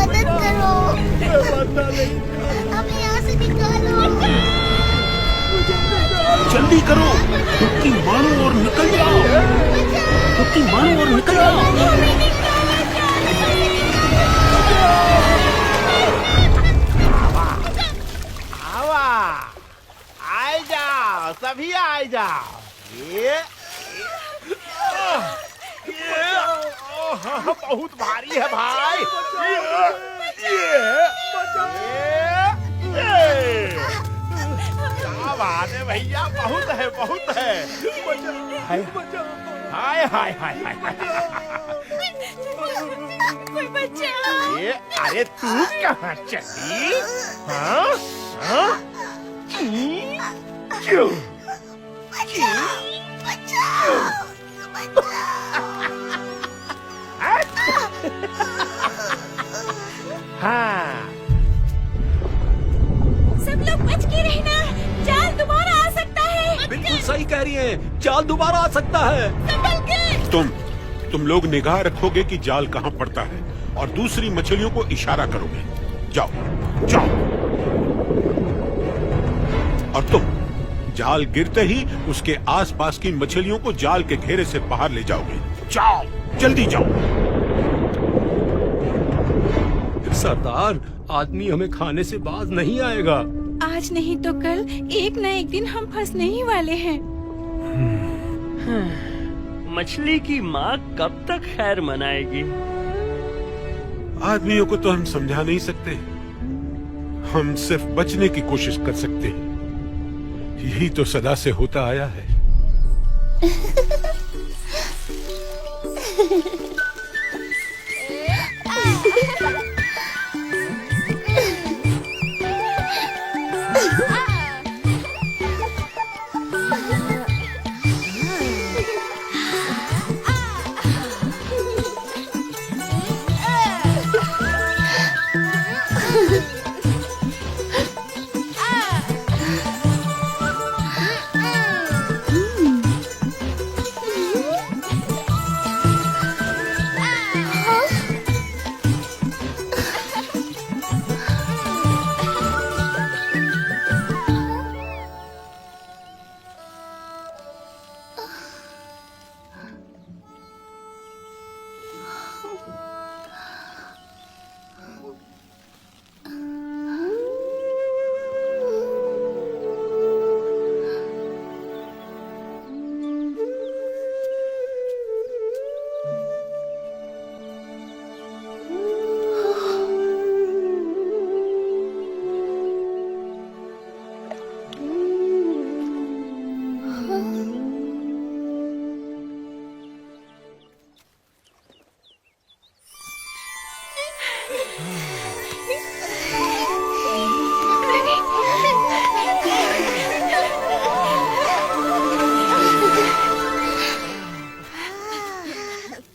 मदद करो, हमें यहाँ से निकालो। जल्दी करो, डुबकी मारो और निकल जाओ। डुबकी मारो और निकल जाओ। आवा, आए जाओ, सभी आए जाओ। ये बहुत भारी है भाई। क्या बात है भैया, बहुत है, बहुत है। हाय हाय हाय हाय। कोई बचाओ। ये अरे तू कहाँ चली? हाँ हाँ क्यों? हाँ, सब लोग बच के रहना, जाल दोबारा आ सकता है। बिल्कुल सही कह रही हैं, जाल दोबारा आ सकता है। संभल कर। तुम लोग निगाह रखोगे कि जाल कहाँ पड़ता है और दूसरी मछलियों को इशारा करोगे। जाओ जाओ। और तुम जाल गिरते ही उसके आसपास की मछलियों को जाल के घेरे से बाहर ले जाओगे। जाओ, जल्दी जाओ। सरदार, आदमी हमें खाने से बाज नहीं आएगा। आज नहीं तो कल एक न एक दिन हम फंसने ही वाले हैं। मछली की माँ कब तक खैर मनाएगी? आदमियों को तो हम समझा नहीं सकते, हम सिर्फ बचने की कोशिश कर सकते हैं। यही तो सदा से होता आया है।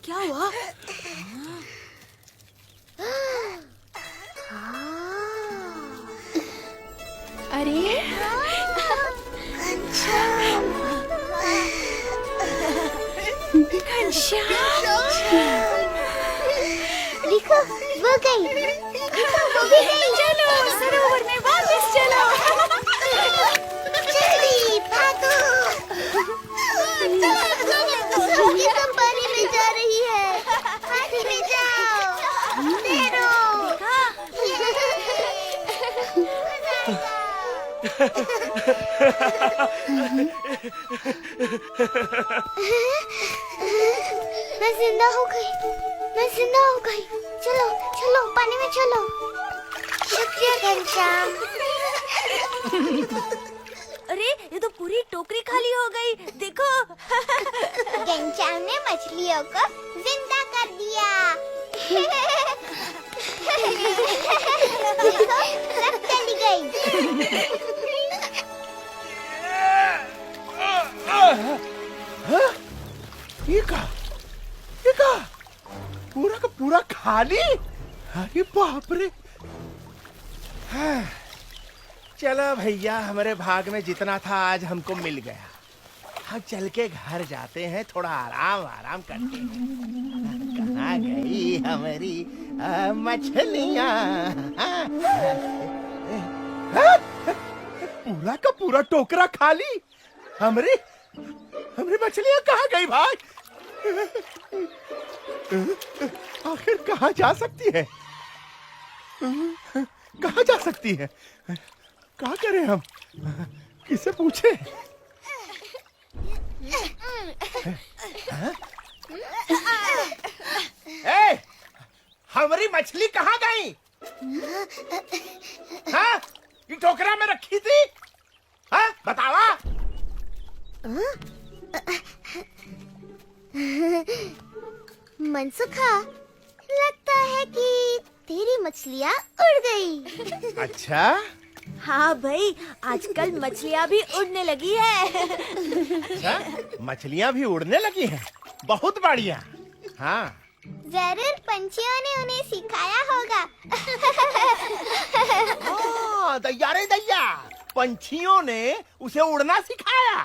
क्या हुआ? अरे घनश्याम, देखो, वो गई। देखो, वो भी गई। चलो सरोवर में वापस चलो। जल्दी भागो। ये तो पानी में जा रही है। पानी में जाओ। तैरो। मैं जिंदा हो गई। मैं जिंदा हो गई। चलो चलो, पानी में चलो। शुक्रिया घनश्याम। अरे ये तो पूरी टोकरी खाली हो गई। देखो, घनश्याम ने मछलियों को जिंदा कर दिया। देखो, सब चली गई। ये का पूरा का पूरा खाली। अरे बाप रे। हाँ, चलो भैया, हमारे भाग में जितना था आज हमको मिल गया। हम चल के घर जाते हैं, थोड़ा आराम करते हैं। कहाँ गई हमारी मछलियाँ पूरा का पूरा टोकरा खाली। हमरी मछलियाँ कहाँ गई भाई? आखिर कहाँ जा सकती है? कहाँ जा सकती है? क्या करें हम? किसे पूछे? ए, हमारी मछली कहाँ गई? हाँ? ये टोकरा में रखी थी? हाँ? बतावा? मनसुखा, लगता है कि तेरी मछलियाँ उड़ गई। अच्छा? हाँ भाई, आजकल मछलियाँ भी उड़ने लगी है। अच्छा? मछलियाँ भी उड़ने लगी हैं? बहुत बढ़िया। हाँ। जरूर पंछियों ने उन्हें सिखाया होगा। हाँ, दैया रे दैया, पंछियों ने उसे उड़ना सिखाया।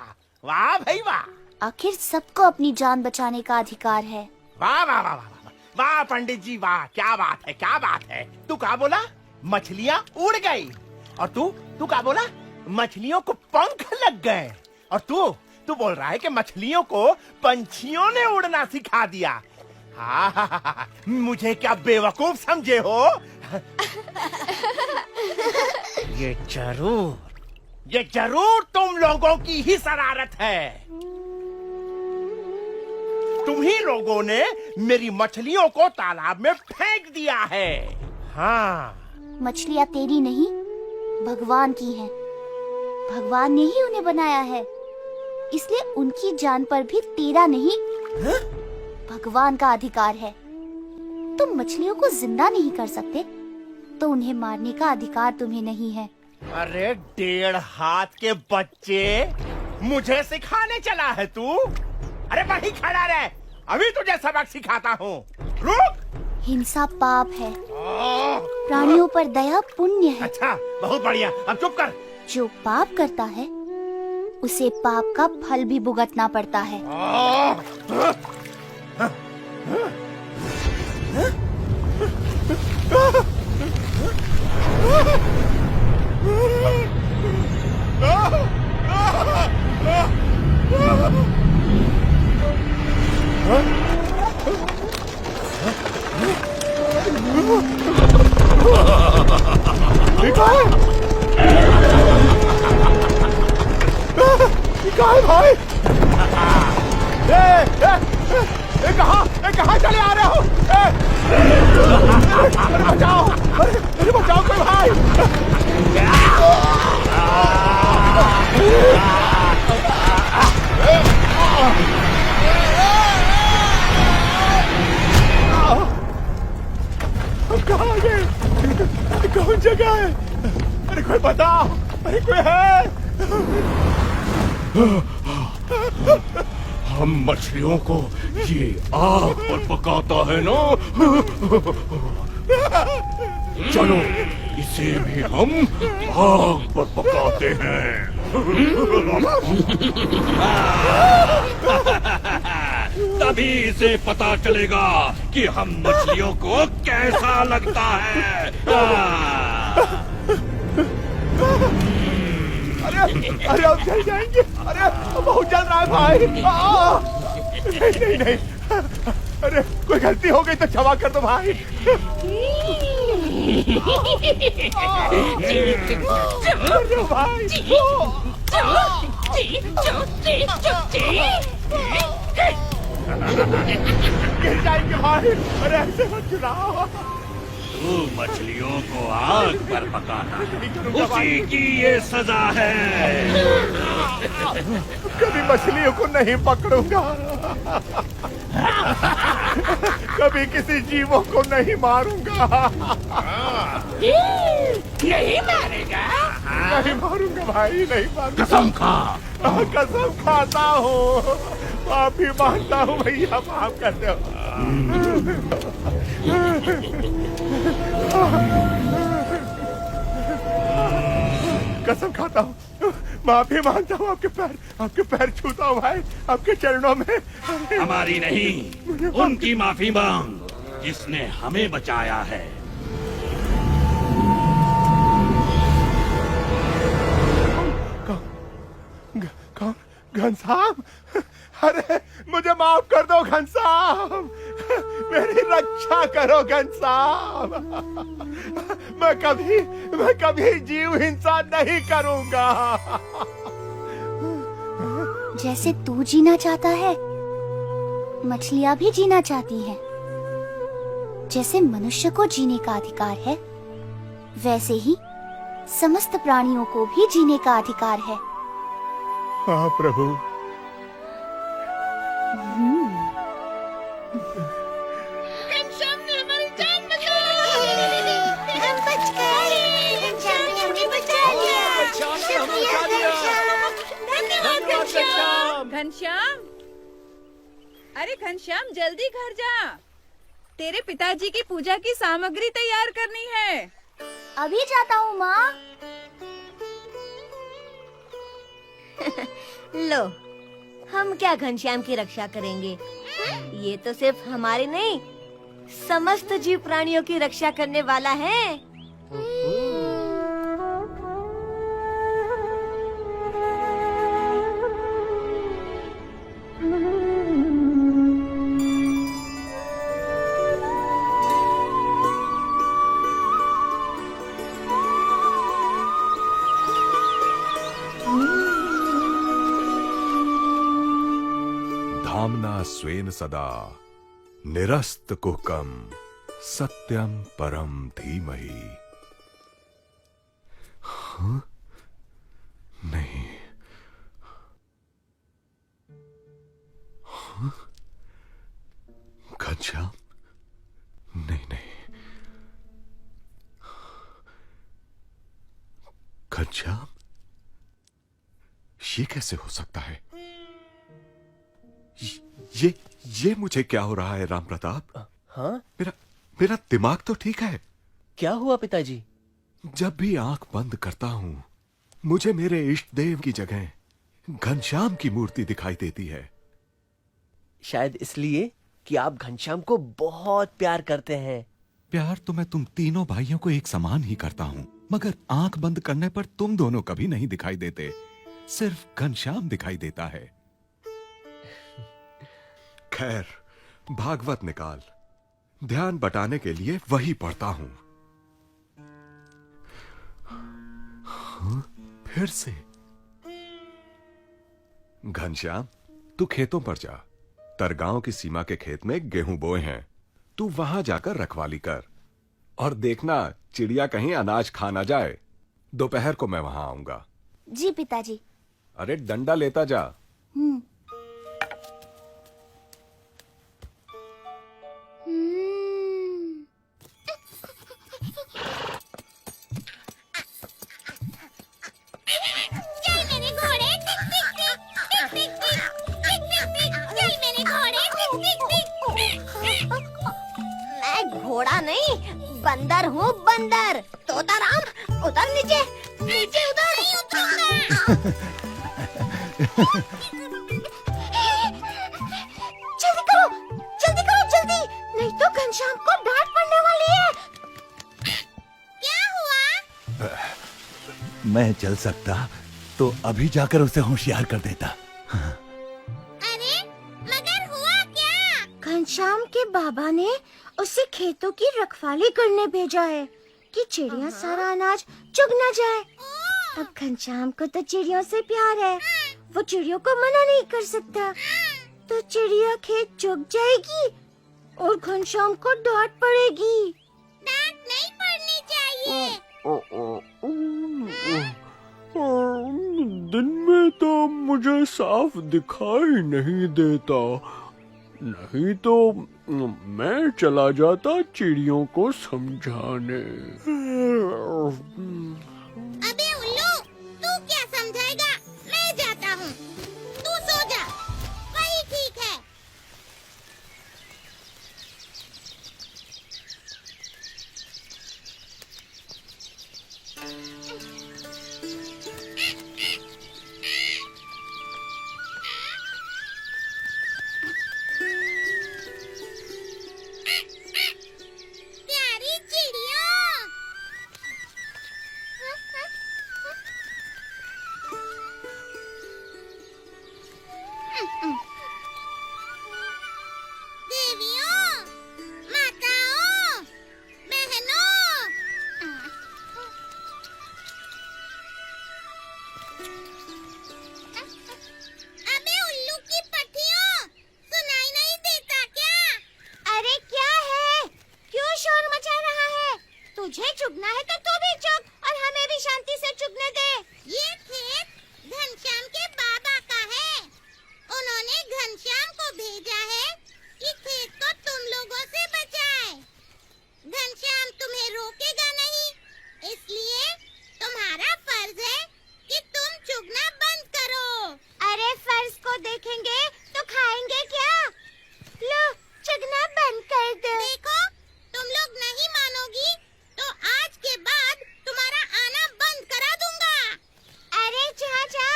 वाह भाई वाह। आखिर सबको अपनी जान बचाने का अधिकार है। वाह वाह वाह वाह वाह पंडित जी वाह, क्या बात है, क्या बात है। तू क्या बोला? मछलियाँ उड़ गई। और तू क्या बोला? मछलियों को पंख लग गए। और तू बोल रहा है कि मछलियों को पंछियों ने उड़ना सिखा दिया। हाँ, मुझे क्या बेवकूफ समझे हो? ये जरूर तुम लोगों की ही शरारत है। तुम ही लोगों ने मेरी मछलियों को तालाब में फेंक दिया है। हाँ। मछलियाँ तेरी नहीं, भगवान की हैं। भगवान ने ही उन्हें बनाया है, इसलिए उनकी जान पर भी तेरा नहीं, भगवान का अधिकार है। तुम मछलियों को जिंदा नहीं कर सकते, तो उन्हें मारने का अधिकार तुम्हें नहीं है। अरे 1.5 हाथ के बच्चे, मुझे सिखाने चला है तू? अरे वहीं खड़ा रह, अभी तुझे सबक सिखाता हूँ। रुक। हिंसा पाप है, प्राणियों पर दया पुण्य है। अच्छा, बहुत बढ़िया, अब चुप कर। जो पाप करता है उसे पाप का फल भी भुगतना पड़ता है। भाई, कहाँ चले आ रहे हो? अरे बचाओ, अरे बचाओ कोई भाई। कहाँ गए? कौन जगह है? अरे कोई बताओ, अरे कोई है? हम मछलियों को ये आग पर पकाता है ना, चलो इसे भी हम आग पर पकाते हैं। तभी इसे पता चलेगा कि हम मछलियों को कैसा लगता है। अरे अब चल जाएंगे। अरे बहुत जल रहा है भाई। नहीं नहीं, अरे कोई गलती हो गई तो क्षमा कर दो भाई। अरे भाई, गिर जाएंगे भाई। अरे ऐसे मत गिराओ। तू मछलियों को आग पर पकाना, उसी की ये सजा है। कभी मछलियों को नहीं पकड़ूंगा, कभी किसी जीवों को नहीं मारूंगा। नहीं मारेगा? नहीं मारूंगा भाई, नहीं मारूंगा। कसम खा। कसम खाता हूँ, माफी मांगता हूँ भैया, माफ कर दो। कसम खाता हूँ, माफी मांगता हूँ, आपके पैर छूता हूँ भाई, आपके चरणों में। हमारी नहीं, उनकी माफी मांग। जिसने हमें बचाया है। कौन? घनश्याम, अरे मुझे माफ कर दो घनश्याम, मेरी रक्षा करो घनश्याम। मैं कभी जीव हिंसा नहीं करूंगा। जैसे तू जीना चाहता है, मछलियां भी जीना चाहती हैं। जैसे मनुष्य को जीने का अधिकार है, वैसे ही समस्त प्राणियों को भी जीने का अधिकार है। हाँ प्रभु। घनश्याम ने हमारी जान बचाई। हम बच गए। घनश्याम ने हमें बचा लिया। शुक्रिया घनश्याम। धन्यवाद घनश्याम। घनश्याम, अरे घनश्याम जल्दी घर जा, तेरे पिताजी की पूजा की सामग्री तैयार करनी है। अभी जाता हूँ माँ। लो, हम क्या घनश्याम की रक्षा करेंगे? ये तो सिर्फ हमारे नहीं, समस्त जीव प्राणियों की रक्षा करने वाला है। धाम्ना स्वेन सदा निरस्त कुहकम सत्यम परम धीमहि। हाँ? नहीं। हाँ? घनश्याम? नहीं नहीं। घनश्याम, ये कैसे हो सकता है? ये मुझे क्या हो रहा है राम प्रताप? हाँ? मेरा दिमाग तो ठीक है। क्या हुआ पिताजी? जब भी आंख बंद करता हूं, मुझे मेरे इष्ट देव की जगह घनश्याम की मूर्ति दिखाई देती है। शायद इसलिए कि आप घनश्याम को बहुत प्यार करते हैं। प्यार तो मैं तुम तीनों भाइयों को एक समान ही करता हूं, मगर आंख बंद करने पर तुम दोनों कभी नहीं दिखाई देते, सिर्फ घनश्याम दिखाई देता है। खैर, भागवत निकाल, ध्यान बटाने के लिए वही पढ़ता हूं। हाँ, फिर से। घनश्याम, तू खेतों पर जा। तरगांव की सीमा के खेत में गेहूं बोए हैं, तू वहां जाकर रखवाली कर और देखना चिड़िया कहीं अनाज खा ना जाए। दोपहर को मैं वहां आऊंगा। जी पिताजी। अरे डंडा लेता जा। मैं घोड़ा नहीं, बंदर हूँ, बंदर। तोताराम, उतर नीचे, नीचे उतर। नहीं उतरूंगा। जल्दी करो, जल्दी, नहीं तो घनश्याम को डांट पड़ने वाली है। क्या हुआ? मैं चल सकता तो अभी जाकर उसे होशियार कर देता। अरे मगर हुआ क्या? घनश्याम के बाबा ने उसे खेतों की रखवाली करने भेजा है कि चिड़िया सारा अनाज चुग न जाए। अब घनश्याम को तो चिड़ियों से प्यार है, वो चिड़ियों को मना नहीं कर सकता, तो चिड़िया खेत चुग जाएगी और घनश्याम को डांट पड़ेगी। डांट नहीं पड़नी चाहिए। दिन में तो मुझे साफ दिखाई नहीं देता, नहीं तो मैं चला जाता चिड़ियों को समझाने। अबे उल्लू, तू क्या समझाएगा? मैं जाता हूँ, तू सो जा, वही ठीक है। चुगना है तो तू भी चुग और हमें भी शांति से चुगने दे। ये खेत घनश्याम के बाबा का है। उन्होंने घनश्याम को भेजा है कि खेत को तुम लोगों से बचाए। घनश्याम तुम्हें रोकेगा नहीं, इसलिए तुम्हारा फर्ज है कि तुम चुगना बंद करो। अरे फर्ज को देखेंगे तो खाएंगे क्या? लो चुगना बंद कर दो। देखो तुम लोग नहीं मानोगी तो आज के बाद तुम्हारा आना बंद करा दूंगा। अरे जा जा,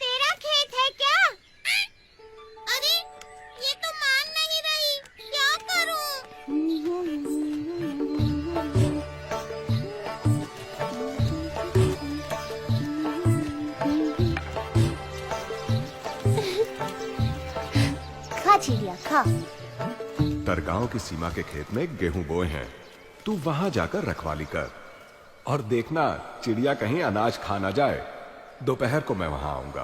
तेरा खेत है क्या? अरे ये तो मान नहीं रही, क्या करूं? खा चिड़िया खा। तरगांव की सीमा के खेत में गेहूं बोए हैं, तू वहां जाकर रखवाली कर और देखना चिड़िया कहीं अनाज खा ना जाए। दोपहर को मैं वहां आऊंगा।